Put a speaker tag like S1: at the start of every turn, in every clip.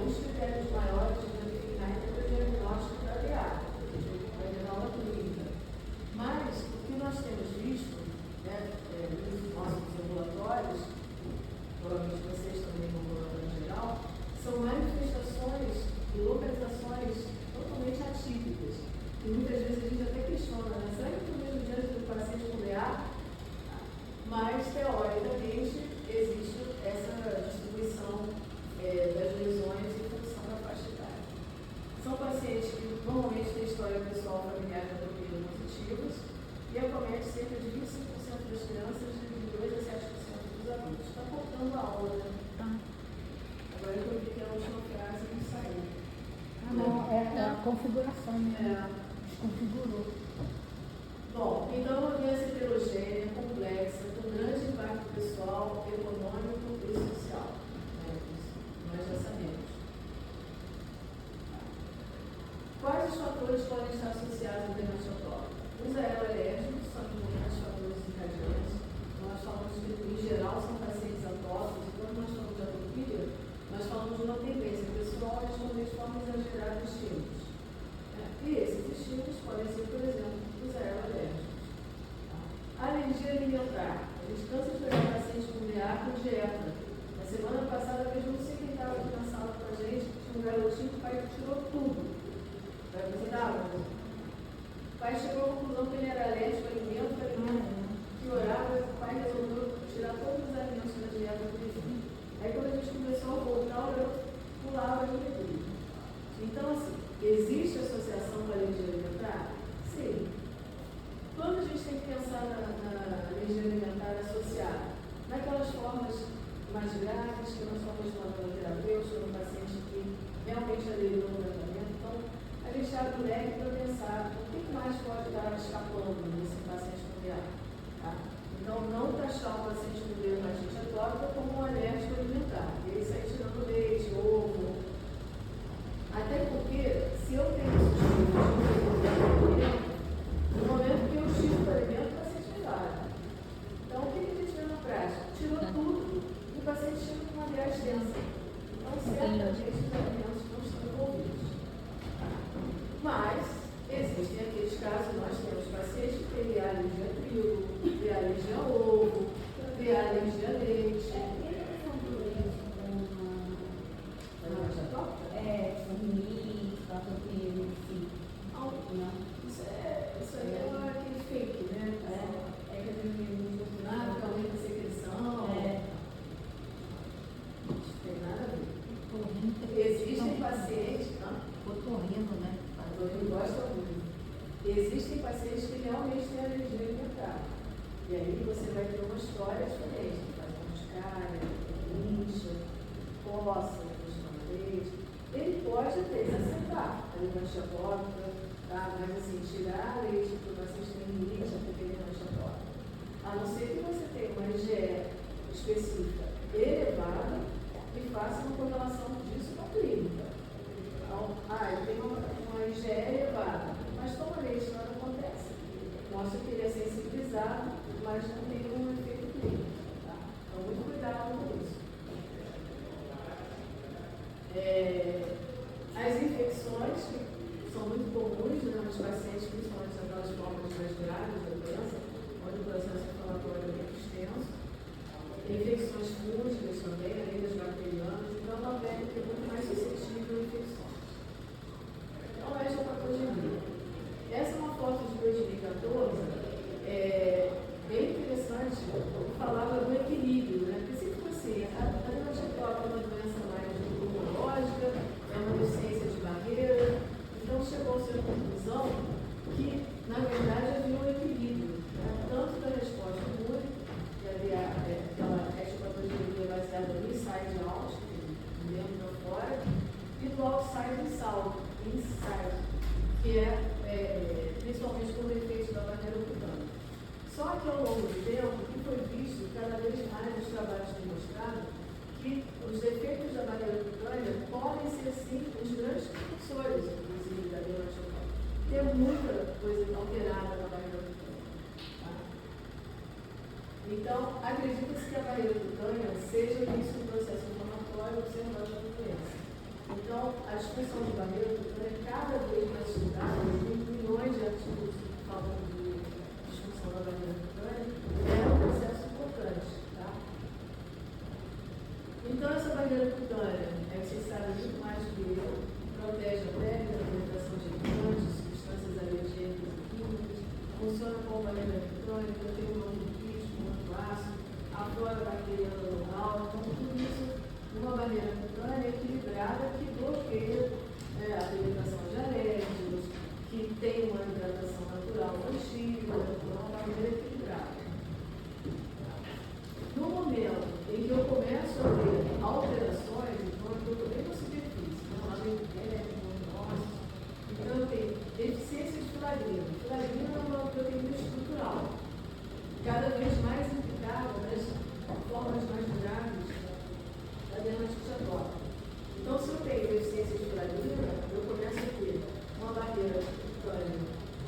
S1: alguns critérios maiores de identificar o diagnóstico da DA, a adenoma clínica. Mas, o que nós temos visto, né, nos nossos ambulatórios, provavelmente vocês também no ambulatório em geral, são manifestações e localizações totalmente atípicas. E muitas vezes a gente até questiona, né? Será que eu mesmo diante do paciente com DA? Mas, teoricamente, existe essa distribuição das lesões em função da faixa etária. São pacientes que normalmente têm história pessoal familiar de atopia positivos e acomete cerca de 25% das crianças e de 2 a 7% dos adultos. Está faltando a aula, né? Agora eu vi que a última frase não saiu.
S2: Não, é a configuração, né? Desconfigurou.
S1: Bom, então é uma doença heterogênea, complexa, com grande impacto pessoal, econômico e social. Nós já sabemos. Quais os fatores podem estar associados ao derrame autólogo? Os aeroalérgicos são importantes fatores desencadeantes. Nós falamos que, em geral, são pacientes atópicos, e quando nós falamos de atopia, nós falamos de uma tendência pessoal a responder de forma exagerada a estímulos. E esses estímulos podem ser, por exemplo, os aeroalérgicos. Alergia alimentar. A gente cansa de pegar pacientes com DA com dieta. Na semana passada, mesmo não sei quem estava aqui na sala com a gente, tinha um garotinho que o pai tirou tudo. Vai visitar? O pai chegou à conclusão que ele era alérgico a alimento, que orava, o pai resolveu tirar todos os alimentos da dieta do filho. Aí quando a gente começou a voltar, o garoto pulava de alegria. Então, assim, existe associação com a alergia alimentar? Sim. Quando a gente tem que pensar na alergia alimentar associada? Naquelas formas mais graves, que nós estamos falando terapêutica, no paciente que realmente aderiu ao tratamento. Então, a gente abre o leque para pensar o que mais pode estar escapando nesse paciente com DA. Tá? Então, não taxar o paciente com dermatite atópica como um alérgico alimentar. E aí sai tirando leite, ovo. Até porque, se eu tenho suspeita de alimento, no momento que eu tiro o alimento, o paciente vai lá. Então, o que a gente vê na prática? Tirou tudo e o paciente chega com uma DA extensa. Então, certamente os alimentos não estão envolvidos. Mas, existem aqueles casos, nós temos pacientes que têm alergia a trigo, têm alergia a ovo, têm alergia a leite. Isso aí é aquele fake, né? É que a nada, que aumenta a secreção. Não tem nada a ver. Existem pacientes.
S2: Otorrino, né?
S1: Otorrino gosta muito. Existem pacientes que realmente têm alergia alimentar. E aí você vai ter uma história diferente. Faz urticária, incha, coça, leite. Ele pode até exacerbar a dermatite atópica, tá? Mas assim, tirar leite para o paciente ter rinite, porque ele dermatite atópica. A não ser que você tenha uma IgE específica elevada e faça uma correlação disso com a clínica. Então, eu tenho uma IgE elevada, mas toma leite, nada acontece. Mostra que ele é sensibilizado, mas não tem um efeito clínico. Tá? Então, muito cuidado com isso. As infecções, que são muito comuns, né, nos pacientes, principalmente naquelas formas mais graves da doença, onde o processo inflamatório é muito extenso. Infecções fúngicas também, além das bacterianas, então ela deve ter muito mais suscetível a infecções. Então, essa é a patogenia. Essa é uma foto de 2014, bem interessante, eu falava do equilíbrio, né? Porque sempre foi assim, a dermatite atópica é uma doença mais imunológica, é uma deficiência de barreira, então chegou-se à conclusão que, na verdade, havia um equilíbrio, né? Tanto da resposta imune, que havia aquela etiopatogenia baseada no inside out, de dentro para fora, e do outside inside, que é principalmente por efeito da barreira cutânea. Só que ao longo do tempo, o que foi visto, cada vez mais os trabalhos têm mostrado que os efeitos da barreira cutânea podem ser, sim, os grandes precursores, inclusive, da dermatite atópica. Tem muita coisa alterada na barreira cutânea. Tá? Então, acredita-se que a barreira cutânea seja o início do processo inflamatório observado da doença. Então, a disfunção de barreira cutânea é cada vez mais estudada, tem milhões de artigos falando de disfunção da barreira cutânea, é um processo importante. Tá? Então, essa barreira cutânea, vocês sabem muito mais do que eu, protege a pele da penetração de irritantes, substâncias alergênicas e químicas, funciona como barreira cutânea, tem um ângulo crítico, um ângulo ácido, a flora bacteriana local, então tudo isso numa barreira cutânea equilibrada que bloqueia a penetração de alérgenos, que tem uma hidratação natural contínua, então é uma barreira equilibrada. No momento em que eu começo a ter alterações, então eu estou bem na superfície, lá vem pele, nossa, então eu tenho deficiência de filagrina. Filagrina é uma proteína estrutural, cada vez mais implicada nas formas mais graves da dermatite atópica. Então, se eu tenho deficiência de filagrina, eu começo a ter uma barreira cutânea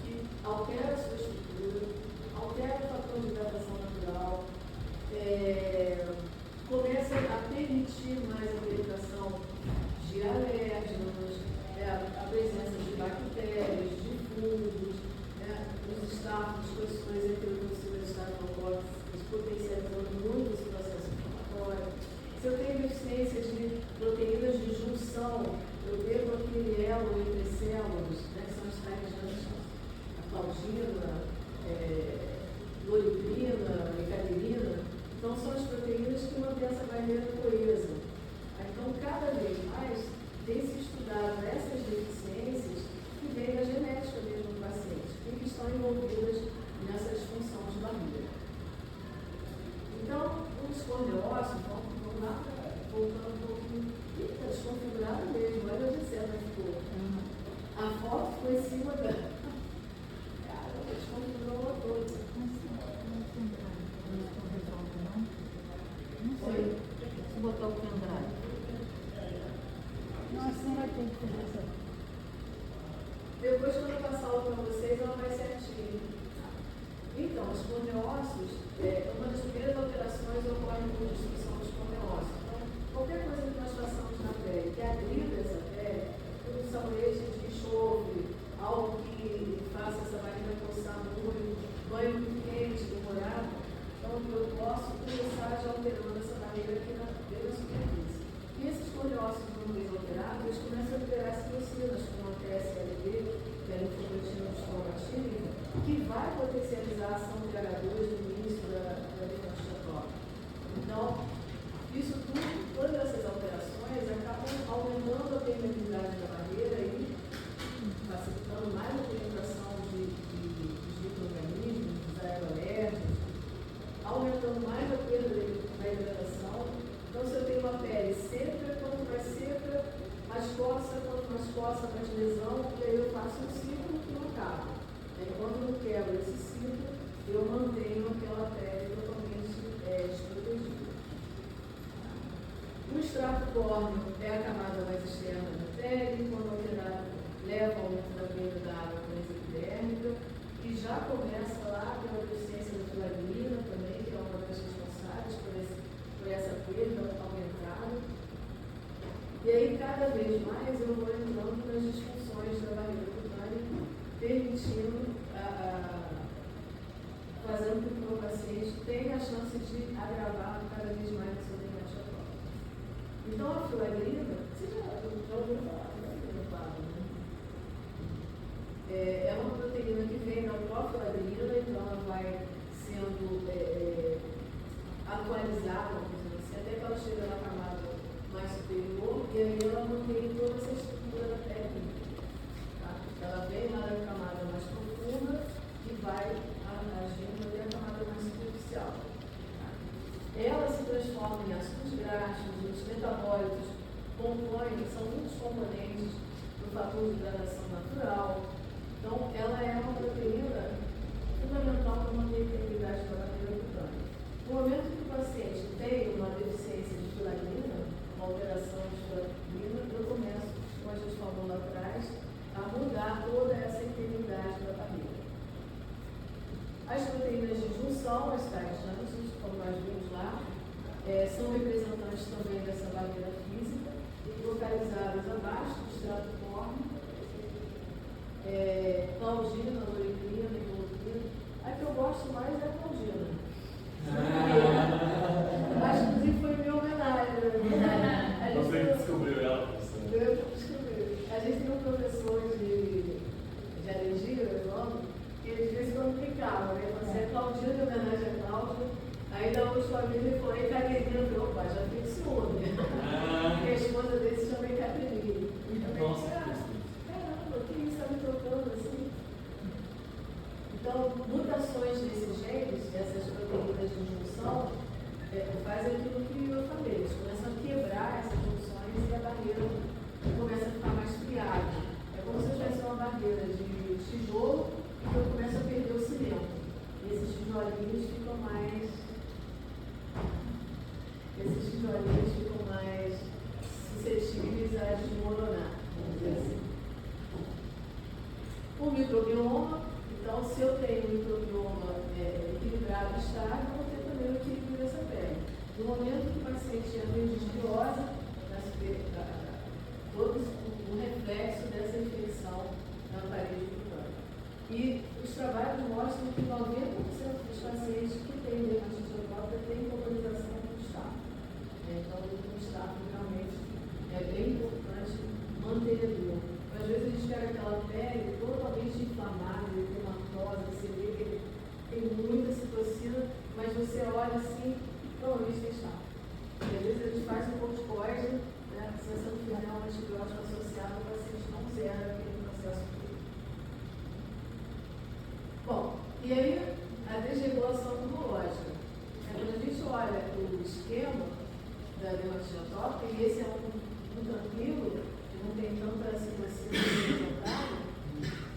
S1: que altera a sua estrutura, altera o fator de hidratação natural, começa a permitir mais a penetração de alérgenos, a presença de bactérias, de fungos, os estáfilos, posições heterotoxinas estafilocóccicas, potencializando muito esse processo inflamatório. Se eu tenho deficiência de proteínas de junção, eu perco aquele elo entre células, que são as tais a claudina, loribrina, ecaderina. Então, são as proteínas que mantêm essa barreira coesa. Então, cada vez mais tem se estudado essas deficiências que vêm da genética mesmo do paciente, e que estão envolvidas nessa disfunção de barreira. Então, o escoliose, vamos lá, voltando um pouquinho, está desconfigurado mesmo, olha onde você ficou. A foto ficou em cima da. Cara, desconfigurou todo.
S2: Oi? Se botar o pendrive. Não, assim vai ter que fazer isso.
S1: Depois, quando eu passar aula para vocês, ela vai certinho. Então, os espondiócitos, uma das primeiras alterações ocorre com a destruição dos espondiócitos. Então, qualquer coisa que nós façamos na pele, que agrida essa pele, como sabonete de enxofre, algo que faça essa barriga coçar muito, banho muito quente, demorado, então eu posso começar já alterando essa barreira aqui na superfície. E esses espondiócitos, uma vez alterados, eles começam a liberar citocinas, como a TSLP, que é a linfoproteína descromatínica, que vai potencializar a ação de H2 no início da dermatite atópica. Então, isso tudo, todas essas alterações acabam aumentando a permeabilidade da barreira e facilitando mais a penetração dos micro-organismos, dos aeroalérgenos, aumentando mais a perda da hidratação. Então, se eu tenho uma pele seca, quanto mais seca, mais coça, quanto mais coça, mais lesão, e aí eu faço um ciclo que não acaba. Quando eu quebro esse ciclo, eu mantenho aquela pele totalmente desprotegida. O extrato córneo é a camada mais externa da pele, quando alterado, leva ao aumento da perda da água transepidérmica, e já começa lá pela deficiência da filagrina também, que é uma das responsáveis por essa perda aumentada. E aí, cada vez mais, eu vou entrando nas disfunções da barreira cutânea, permitindo, fazendo com que o meu paciente tenha a chance de agravar cada vez mais a sua dermatite atópica. Então, a filagrina, você já ouviu falar, né? É uma proteína que vem da profilagrina, então ela vai sendo atualizada, até que ela chega na camada mais superior, e aí ela mantém toda essa estrutura da pele. Tá? Ela vem lá da camada mais profunda e vai agindo até a camada mais superficial. Tá? Ela se transforma em ácidos graxos, os metabólitos compõem, são muitos componentes do fator de hidratação natural. Então, ela é uma proteína fundamental para manter a integridade da barreira cutânea. No momento que o paciente tem uma deficiência de filagrina, uma alteração de filagrina, eu começo, como a gente falou lá atrás, a mudar toda essa integridade da barreira. As proteínas de junção, as tais Janssens, como nós vimos lá, são representantes também dessa barreira física, localizadas abaixo substrato córneo, claudina, loricrina, imulocrina. A que eu gosto mais é a claudina. Mas, inclusive, foi minha homenagem.
S3: Você que descobriu ela, professor?
S1: Eu que descobri. A gente tem um professor de alergia, eu amo, que ele de vez em quando brincava, né? Você é Claudina, em homenagem a Cláudia. Aí da última vez ele falou, e Caterina, eu falei, opa, já fiquei ciúme. Porque a esposa dele se chama Caterina.
S3: Nossa,
S1: caramba, que isso está me tocando assim? Então, mutações desses genes, dessas proteínas de junção, faz aquilo que eu falei, eles começam a quebrar essas junções e a barreira começa a ficar mais friada. É como se eu tivesse uma barreira de tijolo e eu começo a perder o cimento. E esses tijolinhos ficam mais suscetíveis a desmoronar, vamos dizer assim. O microbioma, então, se eu tenho um microbioma equilibrado e estável, eu vou ter também o equilíbrio dessa pele. No momento que o paciente entra em disbiose, todo o reflexo dessa infecção na parede cutânea. E os trabalhos mostram que 90% dos pacientes que têm dermatite atópica têm colonização do estado. Então, o estado realmente é bem importante manter ele. Às vezes a gente pega aquela pele totalmente inflamada, edematosa, você vê que ele tem muita citocina, mas você olha assim, provavelmente tem estado. E às vezes a gente faz um corticoide, né, se você não fizer um antibiótico associado, o paciente não zera aquele processo todo. Bom, e aí a desregulação imunológica. Quando a gente olha o esquema da dermatite atópica, e esse é um tranquilo, que não tem tanta citocina apresentada,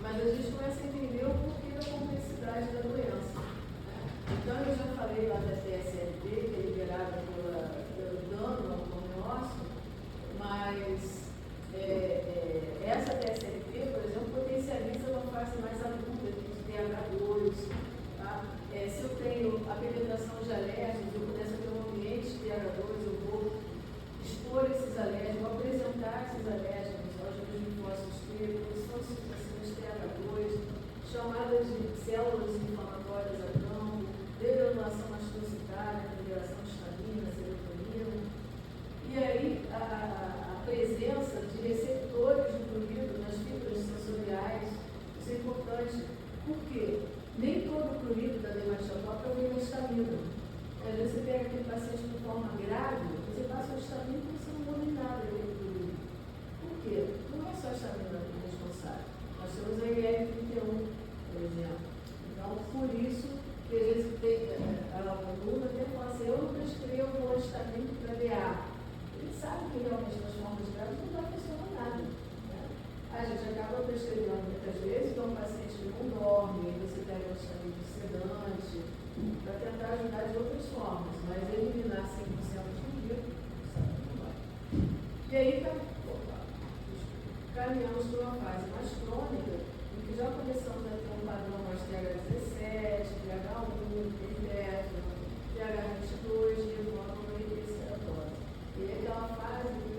S1: mas a gente começa a entender o porquê da complexidade da doença. Né? Então, eu já falei lá da TSLP, que é liberada pelo dano ao neócio, mas essa TSLP, por exemplo, potencializa uma fase mais aguda de TH2. Tá? Se eu tenho a penetração de alérgenos, eu começo a ter um ambiente de TH2, eu vou expor esses alérgenos, vou apresentar esses alérgenos aos meus linfócitos T, produção de citocinas TH2, chamadas de células inflamatórias a campo, degranulação mastocitária, liberação de histamina, serotonina. E aí, a presença de receptores de prurido nas fibras sensoriais, isso é importante. Por quê? Nem todo prurido da dermatite atópica vem com histamina. Às vezes você pega aquele paciente com forma grave, você passa o histamina e você não muda em nada aquele prurido. Por quê? Não é só a histamina responsável. Nós temos a IL-31, por exemplo. Então, por isso que às vezes a aluna até fala assim, eu não prescrevo o antihistamínico para DA. Ele sabe que realmente nas formas graves não vai funcionar nada. Né? A gente acaba prescrevendo muitas vezes, então o paciente que não dorme, aí você pega o antihistamínico sedante, para tentar ajudar de outras formas, mas eliminar 100% de prurido, não vai. E aí, caminhamos para uma fase mais crônica, em que já começamos a ter um padrão mais TH17, TH1, TH22, levando uma respiratória. E é aquela fase que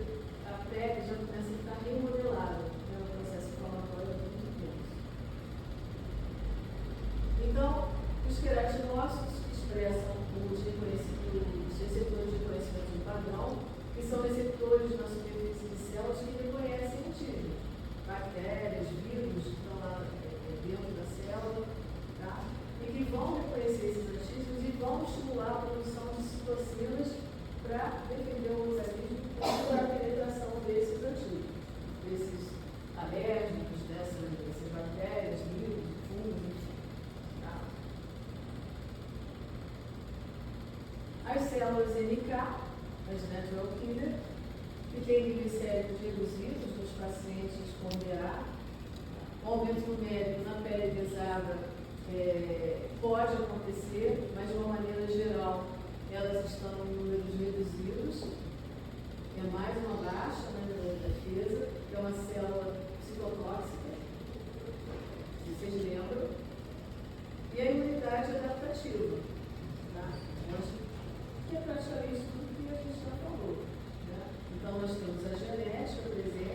S1: a pele já começa a ficar remodelada, é um processo inflamatório muito intenso. Então, os queratinócitos expressam os receptores de reconhecimento de padrão, que são receptores na superfície de células que reconhecem antígenos, bactérias, vírus que estão lá dentro da célula, tá? E que vão reconhecer esses antígenos e vão estimular a produção de citocinas para defender o organismo contra a penetração desses antígenos, desses alérgicos, dessas bactérias, vírus, fungos, enfim. Tá? As células NK, as natural killer, que têm glicéridos reduzidos nos pacientes com DA, o aumento numérico na pele pesada pode acontecer, mas de uma maneira geral elas estão em números reduzidos. É mais uma baixa da defesa, que é uma célula citotóxica, vocês lembram? E a imunidade adaptativa, tá? Que é praticamente tudo que a gente já falou. Né? Então, nós temos a genética presente,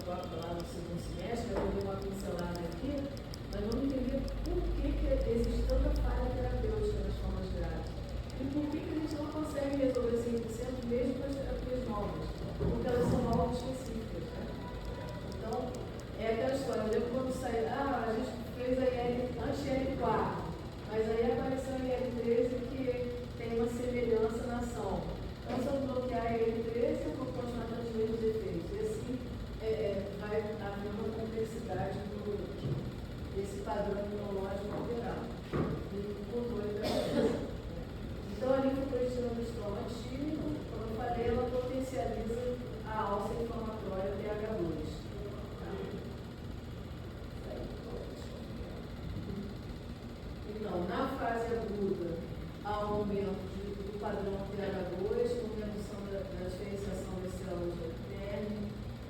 S1: Tópica lá no segundo semestre, eu dei uma pincelada aqui, nós vamos entender por que existe tanta falha terapêutica nas formas graves. E por que a gente não consegue resolver 100% mesmo com as terapias novas? Porque elas são algo específicas, né? Então, é aquela história, eu lembro quando saiu, a gente fez a anti-IL4, mas aí apareceu a IL13 que tem uma semelhança na ação. Então, se eu bloquear a IL13, eu vou continuar tendo os mesmos efeitos. E assim, vai haver uma complexidade desse padrão imunológico alterado e do controle da doença. Então, a linfoproteína do estômago tímico, como eu falei, ela potencializa a alça inflamatória TH2. Então, na fase aguda, há um aumento do padrão TH2, com redução da diferenciação das células do epitélio,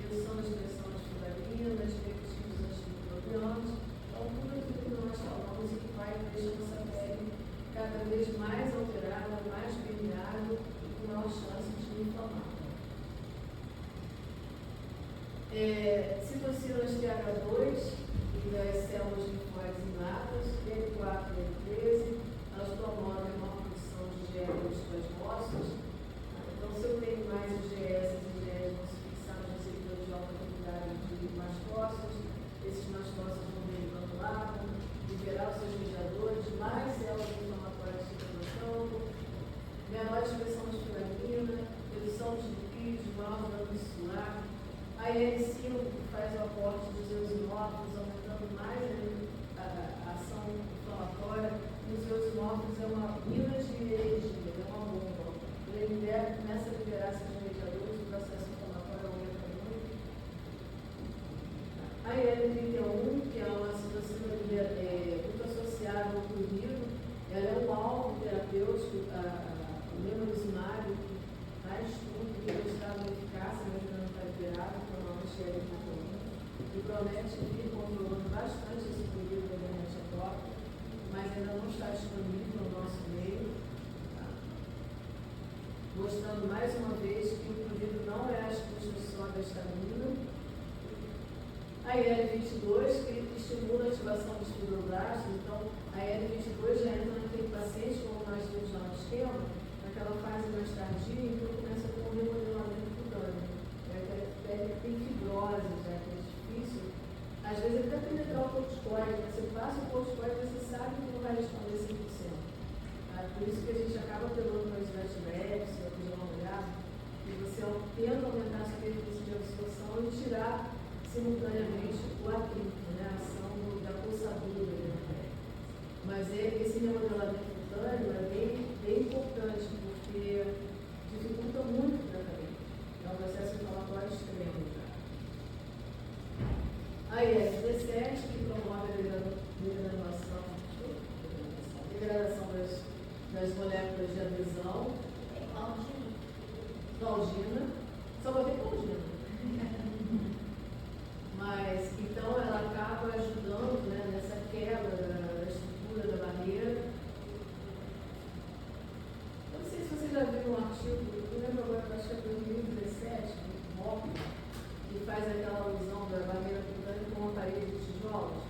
S1: redução da expressão de fibrina, de peptídeos antimicrobianos. Então, tudo aquilo que nós falamos e que vai deixando essa pele cada vez mais alterada, mais permeável e com maior chance de inflamar. Citocinas TH2 e das células linfóides inatas, L4 e L13, elas promovem uma produção de IgE plasmócitos. Então, se eu tenho mais IgS, as IgS vão se fixar nos receptores de alta quantidade de mastócitos, esses mastócitos vão derivando lá, liberar os seus mediadores, mais células inflamatórias se produzindo, menor expressão de filamina, redução de lipídios, maior dano muscular. A IL-5 faz o aporte dos eosinófilos, aumentando mais a ação inflamatória. Os eosinófilos é uma mina de energia, é uma bomba. Ele começa a liberar esses mediadores, o processo inflamatório aumenta muito. A IL-31, que é uma citocina muito associada ao clorido, ela é um alvo terapêutico, o nemolizumab, que mais estudo que demonstrado eficácia, mas ainda não está liberado, que é uma anti-IL-31, que promete vir controlando bastante esse clorido da derrete atópica, mas ainda não está disponível no nosso meio, tá? Mostrando mais uma vez que o clorido não é a substituição da histamina. A IL-22, que estimula a ativação dos fibroblastos, então a IL-22 já entra naquele paciente, como nós temos lá no esquema, naquela fase mais tardia, então começa com o remodelamento cutâneo. Tem fibrose, já que é difícil. Às vezes até penetrar o corticoide, você passa o corticoide, você sabe que não vai responder 100%. Tá? Por isso que a gente acaba apelando para os Veslex, ou para o olhado, que você tenta aumentar a superfície de absorção e tirar simultaneamente o atrito, né? A ação da coçadura da pele. Mas esse remodelamento cutâneo é bem importante, porque dificulta muito o tratamento. É um processo inflamatório extremo. A IL-17, que promove a degradação das moléculas de adesão. Claudina. Só botei Claudina. Mas, então, ela acaba ajudando, né, nessa quebra da estrutura da barreira. Eu não sei se vocês já viram um artigo, eu lembro agora, acho que é 2017, do MOP, que faz aquela alusão da barreira cutânea com uma parede de tijolos,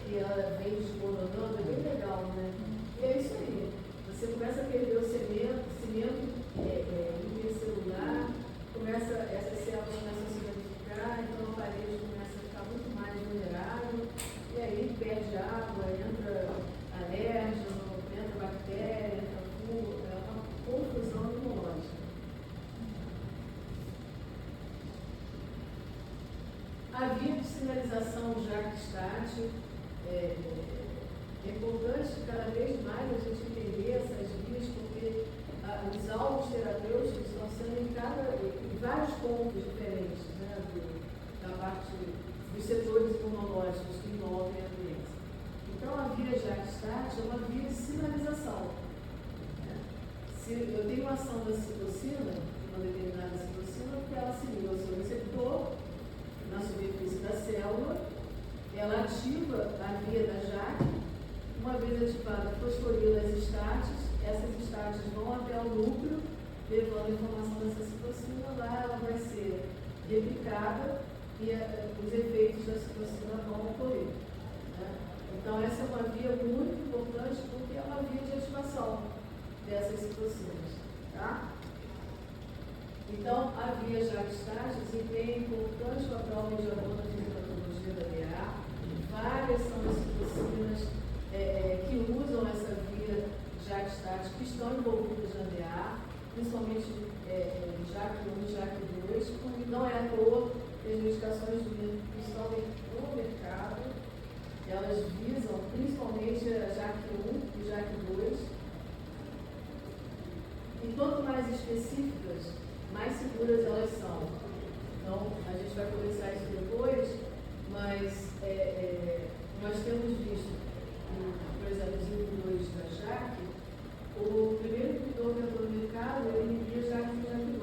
S1: que ela vem desmoronando, é bem legal, né? E é isso aí. Você começa a perder o cimento intercelular, essas células começam a se danificar, então a parede começa a ficar muito mais vulnerável, e aí perde água, entra alérgeno, entra bactéria, entra fungo, é uma confusão imunológica. A via de sinalização JAK-STAT é importante cada vez mais a gente entender essas vias, porque os alvos terapêuticos estão sendo em vários pontos diferentes, né, da parte dos setores imunológicos que envolvem a doença. Então, a via JAK-STAT é uma via de sinalização. Né? Se eu tenho uma ação da citocina, uma determinada citocina, porque ela se liga ao seu receptor na superfície da célula, ela ativa a via da JAK. Uma vez ativada, fosforila as estátis, essas estátis vão até o núcleo, levando a informação dessa citocina lá, ela vai ser replicada e os efeitos da citocina vão ocorrer. Né? Então, essa é uma via muito importante porque é uma via de ativação dessas citocinas. Tá? Então, a via JAK-STAT desempenha importante papel mediador na fisiopatologia da DA. Várias são as citocinas que usam essa via JAK-STAT que estão envolvidas na DA, principalmente JAK1 e JAK2, porque não é à toa que as medicações que estão no mercado, elas visam principalmente a JAK1 e JAK2, e quanto mais específicas, mais seguras elas são. Então, a gente vai conversar isso depois, mas nós temos visto, por exemplo, os inibidores da JAK, o primeiro inibidor que entrou no mercado, ele inibia JAK e JAK2.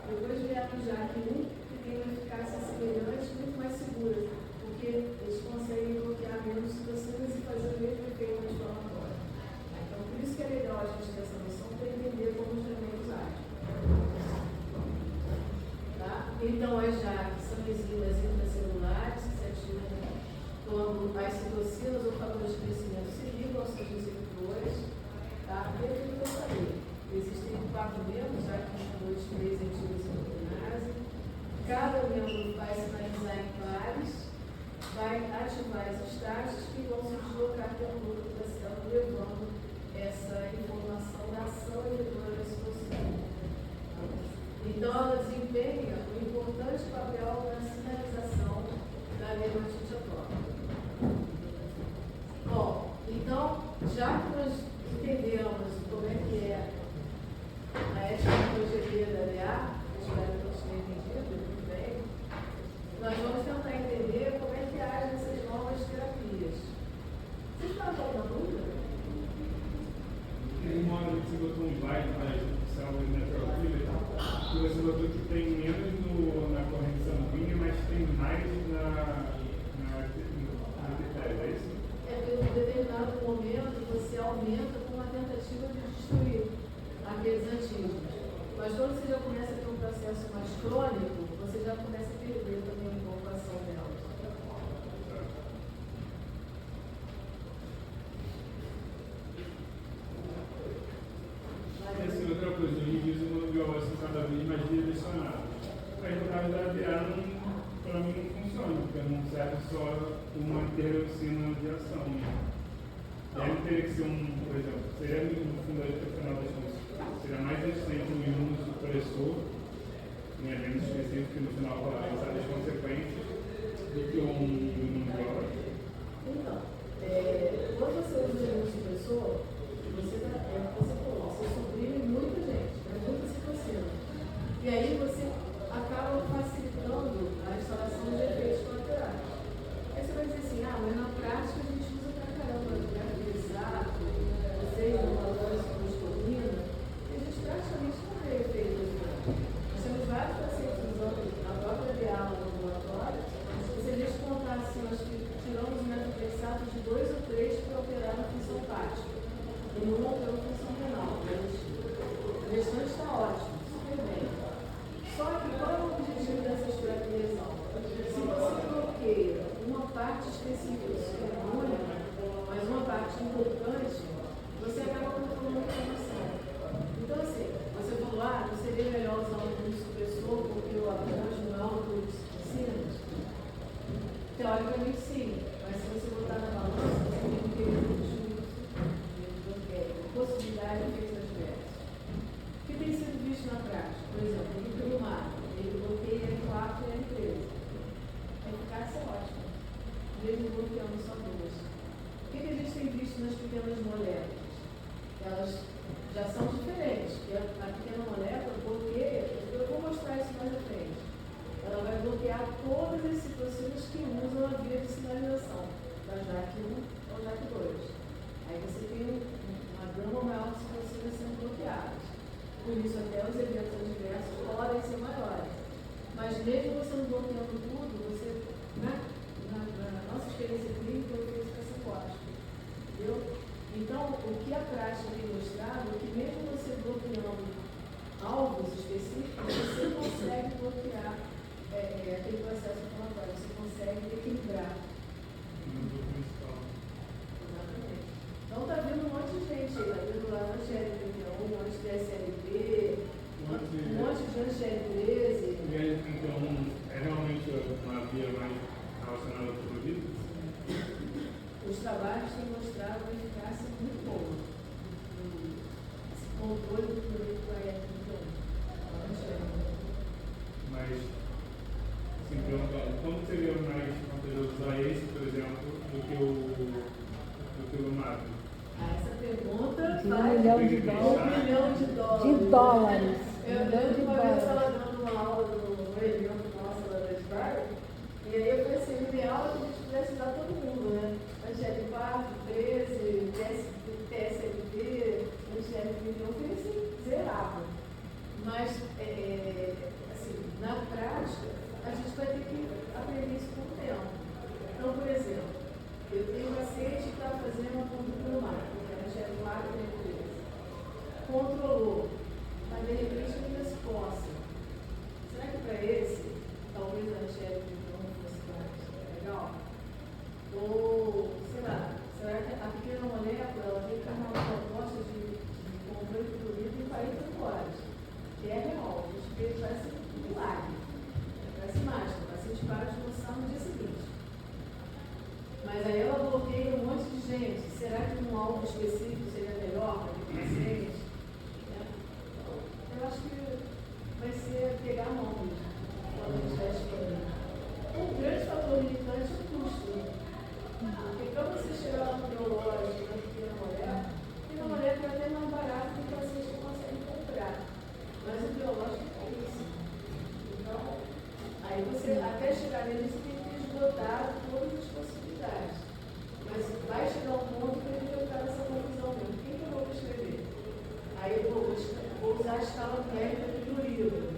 S1: Depois vieram o JAK1, que tem uma eficácia semelhante, muito mais segura, porque eles conseguem bloquear menos citocinas e fazer o mesmo efeito anti-inflamatório. Então, por isso que é legal a gente ter essa noção para entender como os remédios agem. Tá? Então, as JAK são enzimas intracelulares que se ativam quando as citocinas ou fatores de crescimento se ligam aos seus receptores. Tá? E aquilo que eu falei, existem 4 membros, JAK 1, 2, 3 antidesintolinase. Cada membro vai sinalizar em pares, vai ativar as estágios que vão se deslocar pelo núcleo da célula, levando essa informação da ação inibidora da citocina. Então, ela desempenha um importante papel na sinalização da dermatite atópica. Bom, então, já que nós entendemos como é que é a etiologia da DA, espero que todos tenham entendido muito bem, nós vamos tentar entender como é que agem essas novas terapias. Vocês fazem alguma dúvida?
S4: Tem uma hora que você botou um slide para a célula natural killer, que você botou que tem menos na corrente sanguínea, mas tem mais na artéria, é isso?
S1: É que em determinado momento você aumenta com uma tentativa de destruir aqueles antígenos. Mas quando você já começa a ter um processo mais crônico, você já começa a perder também a incorporação delas.
S4: Essa outra coisa, o indígena quando viu a vacina cada vez mais direcionado. Mas no caso da ADA, para mim não funciona, porque não serve só uma interleucina de ação. E aí teria que ser por exemplo, seria no fundo, no final das contas, seria mais resistente um imunossupressor, menos específico, que no final falar as consequências, do que um imunobiológico.
S1: Então, quando você usa o imunossupressor, você suprime muita gente, muita citocina. E aí você acaba facilitando a instalação de efeitos colaterais. Aí você vai dizer assim, mas na prática a gente usa pra caramba, exato, vocês não valoram citostomina, e a gente praticamente não vê efeito colateral. Nós temos vários pacientes usando a própria DA no laboratório, e se a gente contar assim, nós tiramos o metotrexato de 2 ou 3 para operar na função hepática. E não operou função renal, mas o restante está ótimo, super bem. Só que qual é o objetivo dessas terapias? Se você bloqueia uma parte específica do sistema imune, mas uma parte importante, você acaba controlando a inflamação. Então, assim, você falou, não seria melhor usar um imunossupressor porque o abrange não é um grupo de citocinas? Teoricamente, sim, mas se você botar na balança, você tem que ter possibilidade de efeitos adversos. O que tem sido visto na prática? Por exemplo, o dupilumab, ele bloqueia M4 e M13. A eficácia é ótima, mesmo bloqueando só 2. O que a gente tem visto nas pequenas moléculas? Elas já são diferentes, porque a pequena molécula bloqueia, eu vou mostrar isso mais à frente. Ela vai bloquear todas as citocinas que usam a via de sinalização, da JAK1 ou JAK2. Aí você tem uma gama maior de citocinas sendo bloqueadas. Por isso, até os eventos adversos podem ser maiores. Mas mesmo você não bloqueando tudo, você, na nossa experiência clínica, eu fiz psicótico. Entendeu? Então, o que a prática tem mostrado é que mesmo você bloqueando alvos específicos, você consegue bloquear aquele processo inflamatório.
S2: milhão de dólares.
S1: $1 milhão de dólares.
S2: De dólares.
S1: Eu lembro que uma vez eu estava dando uma aula no evento nosso lá da Esbarra, e aí eu pensei, no ideal é que a gente pudesse dar todo mundo, né? Angélica 4, 13, TSLB, Angélica, eu pensei, zerava. Mas, assim, na prática, a gente vai ter que aprender isso com o tempo. Então, por exemplo, eu tenho um paciente que está fazendo uma conduta no mar, que é a Angélica 4, 13. Controlou, mas de repente ele resposta. Será que para esse, talvez a Angélica não fosse mais legal? Ou, sei lá, será que a pequena molécula ela vem com uma proposta de controle do livro em 48 horas? Que é real, a gente vê que parece um milagre, parece mágica, o paciente para de lançar no dia seguinte. Mas aí ela bloqueia um monte de gente. Será que um alvo específico seria melhor para aquele paciente? Eu acho que vai ser pegar a mão mesmo, quando a gente estiver estudando. Um grande fator limitante é o custo. Porque para você chegar lá no biológico, na pequena molécula é até mais barato do que o paciente consegue comprar. Mas o biológico é isso. Então, aí você, até chegar nele, você tem que esgotar todas as possibilidades. Mas vai chegar um ponto que a gente vai ficar nessa confusão mesmo. Quem que eu vou prescrever? Aí eu vou usar a escala técnica do livro.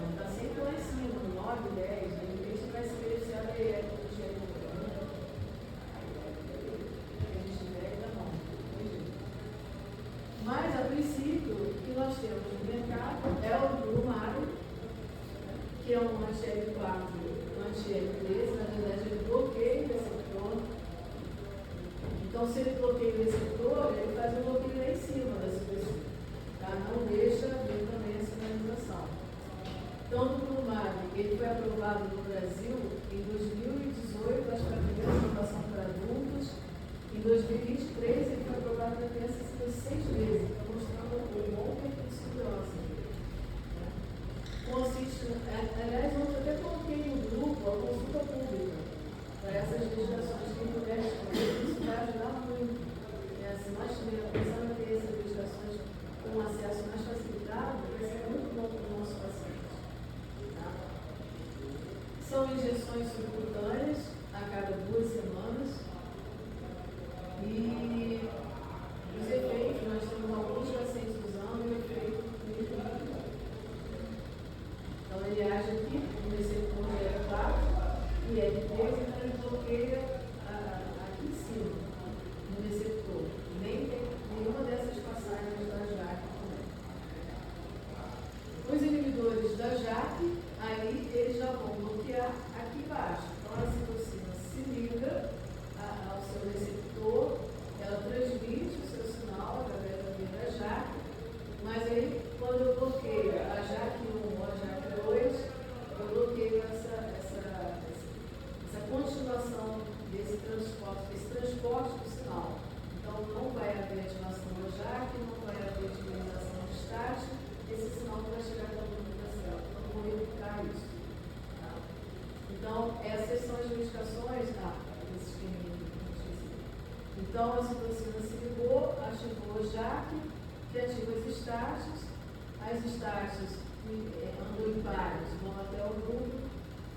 S1: Está sempre lá em cima, no 9, 10, de repente vai se beneficiar da EF do gênero. A gente tiver ainda não. Mas, a princípio, o que nós temos no mercado é o Brumado, que é um antiério 4, um antiério 13, na verdade ele bloqueia o receptor. Então, se ele bloqueia o receptor, ele faz um bloqueio lá em cima da superfície, tá? Não deixa ver também a sinalização. Então, o Brumado, ele foi aprovado no Brasil em 2018, acho que a primeira aprovação para adultos. Em 2023, ele foi aprovado para crianças por 6 vezes, está mostrando um bom perfil de segurança. Consiste, aliás, eu até coloquei no grupo a consulta pública para essas legislações que puder escolher. Isso vai ajudar muito. Se nós começarmos a ter essas legislações com acesso mais facilitado, vai ser muito bom para o nosso paciente. Tá? São injeções subcutâneas a cada 2 semanas. E os efeitos, nós temos alguns pacientes usando o efeito mesmo. Então, ele age aqui, no receptor L4 e L3, então ele bloqueia aqui em cima, no receptor. Nem tem nenhuma dessas passagens da JAK também. Os inibidores da JAK, aí eles já vão bloquear aqui embaixo. Então, a citocina se liga ao seu receptor, ela transmite o seu sinal através da via da JAK, mas aí, quando eu bloqueio a JAK1 ou a JAK2, eu bloqueio essa continuação desse transporte do sinal. Então, não vai haver ativação da JAK, não vai haver utilização de estática, esse sinal não vai chegar até o núcleo da célula. Então, eu vou evitar isso. Tá? Então, essas são as medicações. Esse esqueminha aqui que eu esqueci. Então, a citocina se ligou, ativou a JAK, que ativa as estáticas. As estáticas que andam em pares vão até o núcleo,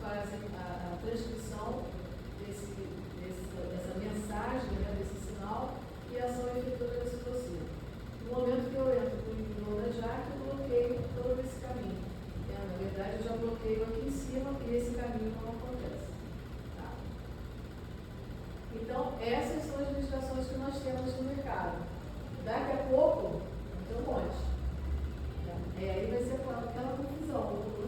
S1: fazem a transcrição dessa mensagem, né, desse sinal, e a ação efetiva da citocina. No momento que eu entro no inibidor da JAK, eu bloqueio todo esse caminho. Na verdade, eu já bloqueio aqui em cima e esse caminho não acontece. Tá? Então, essas são as medicações que nós temos no mercado. Daqui a pouco,